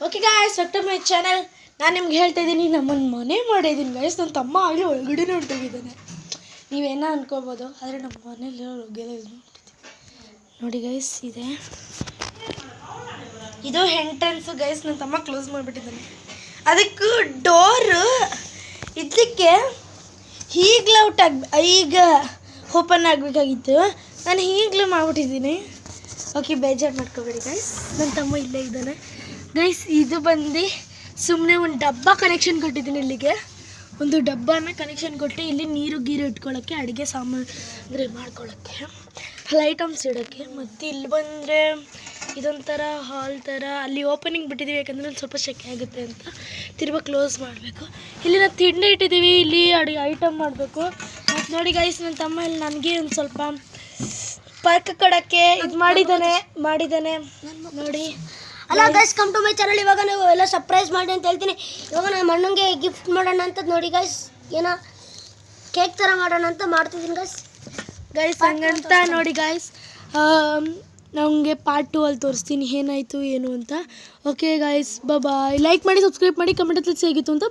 Okay guys, welcome to my channel. ನಾನು ನಿಮ್ಗೆ ಹೇಳ್ತಾ ಇದ್ದೀನಿ, ನಮ್ಮನ್ನು ಮನೆ ಮಾಡಿದ್ದೀನಿ ಗಾಯ್ಸ್. ನನ್ನ ತಮ್ಮ ಆಗಲಿ ಒಳಗಡೆ ಹೊರಟೋಗಿದ್ದಾನೆ. ನೀವೇನೋ ಅನ್ಕೋಬೋದು, ಆದರೆ ನಮ್ಮ ಮನೇಲಿ ಹೊಗೆಲ್ಲ ನೋಡಿ ಗೈಸ್. ಇದು ಎಂಟ್ರೆನ್ಸು ಗೈಸ್. ನನ್ನ ತಮ್ಮ ಕ್ಲೋಸ್ ಮಾಡಿಬಿಟ್ಟಿದ್ದಾನೆ. ಅದಕ್ಕೂ ಡೋರು ಇದಕ್ಕೆ ಈಗ ಓಪನ್ ಆಗಬೇಕಾಗಿತ್ತು. ನಾನು ಈಗಲೂ ಮಾಡಿಬಿಟ್ಟಿದ್ದೀನಿ. ಓಕೆ, ಬೇಜಾರು ಮಾಡ್ಕೋಬೇಡಿ ಗೈಸ್. ನನ್ನ ತಮ್ಮ ಇಲ್ಲೇ ಇದ್ದಾನೆ ಗೈಸ್. ಇದು ಬಂದು ಸುಮ್ಮನೆ ಒಂದು ಡಬ್ಬ ಕನೆಕ್ಷನ್ ಕೊಟ್ಟಿದ್ದೀನಿ. ಇಲ್ಲಿಗೆ ಒಂದು ಡಬ್ಬನ ಕನೆಕ್ಷನ್ ಕೊಟ್ಟು ಇಲ್ಲಿ ನೀರು ಗೀರು ಇಟ್ಕೊಳ್ಳೋಕ್ಕೆ, ಅಡುಗೆ ಸಾಮಗ್ರಿ ಮಾಡ್ಕೊಳ್ಳೋಕ್ಕೆ, ಐಟಮ್ಸ್ ಇಡೋಕ್ಕೆ. ಮತ್ತು ಇಲ್ಲಿ ಬಂದರೆ ಇದೊಂಥರ ಹಾಲ್ ಥರ. ಅಲ್ಲಿ ಓಪನಿಂಗ್ ಬಿಟ್ಟಿದ್ದೀವಿ ಯಾಕಂದರೆ ಅಲ್ಲಿ ಸ್ವಲ್ಪ ಸೆಕೆ ಆಗುತ್ತೆ ಅಂತ. ತಿರ್ಗಿ ಕ್ಲೋಸ್ ಮಾಡಬೇಕು. ಇಲ್ಲಿ ನಾವು ತಿಂಡಿ ಇಟ್ಟಿದ್ದೀವಿ. ಇಲ್ಲಿ ಅಡುಗೆ ಐಟಮ್ ಮಾಡಬೇಕು. ಮತ್ತು ನೋಡಿ ಗೈಸ್, ನನ್ನ ತಮ್ಮ ಇಲ್ಲಿ ನನಗೆ ಒಂದು ಸ್ವಲ್ಪ ಪಾರ್ಕ್ ಕೊಡೋಕ್ಕೆ ಇದು ಮಾಡಿದ್ದಾನೆ ನೋಡಿ. ಅಲ್ಲ guys, come to my channel. ಇವಾಗ ನಾವು ಎಲ್ಲ ಸರ್ಪ್ರೈಸ್ ಮಾಡಿ ಅಂತ ಹೇಳ್ತೀನಿ. ಇವಾಗ ನಾನು ಅಣ್ಣಂಗೆ ಗಿಫ್ಟ್ ಮಾಡೋಣ ಅಂತ ನೋಡಿ ಗೈಸ್. ಏನೋ ಕೇಕ್ ಥರ ಮಾಡೋಣ ಅಂತ ಮಾಡ್ತಿದ್ದೀನಿ ಗೈಸ್. ಹಂಗಂತ ನೋಡಿ ಗೈಸ್, ನಮಗೆ ಪಾರ್ಟ್ 2 ಅಲ್ಲಿ ತೋರಿಸ್ತೀನಿ ಏನಾಯಿತು ಏನು ಅಂತ. ಓಕೆ ಗೈಸ್, ಬಾಯ್. ಲೈಕ್ ಮಾಡಿ, ಸಬ್ಸ್ಕ್ರೈಬ್ ಮಾಡಿ, ಕಮೆಂಟ್ ಹಚ್ಚಿ ಹೇಗಿತ್ತು ಅಂತ.